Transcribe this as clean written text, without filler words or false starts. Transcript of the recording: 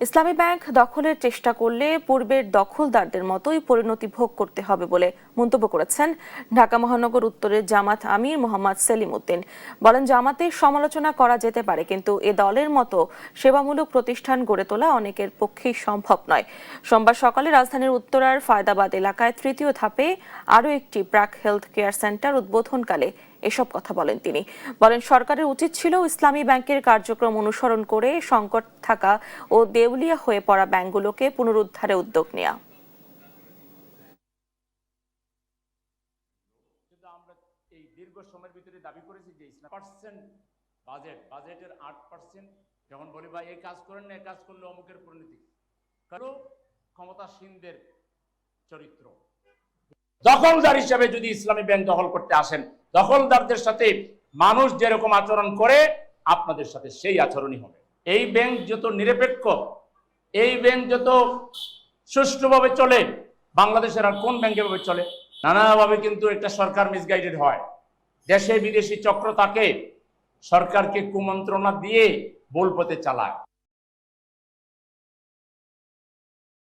ইসলামী bank দখলের চেষ্টা করলে পূর্বের দখলদারদের মতোই পরিণতি ভোগ করতে হবে বলে মন্তব্য করেছেন ঢাকা মহানগর উত্তরের জামাত আমির মোহাম্মদ সেলিম উদ্দিন। বলেন, জামাতের সমালোচনা করা যেতে পারে, কিন্তু এ দলের মতো সেবামূলক প্রতিষ্ঠান গড়ে তোলা অনেকের পক্ষেই সম্ভব নয়। সোমবার সকালে রাজধানীর উত্তরার ফায়দাবাদ এলাকায় তৃতীয় ধাপে আরও একটি প্রাক হেলথ কেয়ার সেন্টার উদ্বোধনকালে এসব কথা বলেন তিনি। বলেন, সরকারের উচিত ছিল ইসলামী ব্যাংকের কার্যক্রম অনুসরণ করে সংকট থাকা ও দেউলিয়া হয়ে পড়া ব্যাংকগুলোকে পুনরুদ্ধারে উদ্যোগ নেওয়া। আমরা এই দীর্ঘ সময়ের ভিতরে দাবি করেছি যে 8% বাজেটের 8% যখন বলি ভাই এই কাজ করেন না, এই কাজ করলে অমুকের পরিণতি, কারণ ক্ষমতাসীনদের চরিত্র। দখলদার হিসেবে যদি ইসলামী ব্যাংক দখল করতে আসেন, দখলদারদের সাথে মানুষ যেরকম আচরণ করে আপনাদের সাথে সেই আচরণই হবে। এই ব্যাংক যত নিরপেক্ষ, এই ব্যাংক যত সুষ্ঠুভাবে চলে, বাংলাদেশের আর কোন ব্যাংকে ভাবে চলে? নানাভাবে কিন্তু একটা সরকার মিসগাইডেড হয়, দেশে বিদেশি চক্র তাকে সরকারকে কুমন্ত্রণা দিয়ে ভুল পথে চালায়।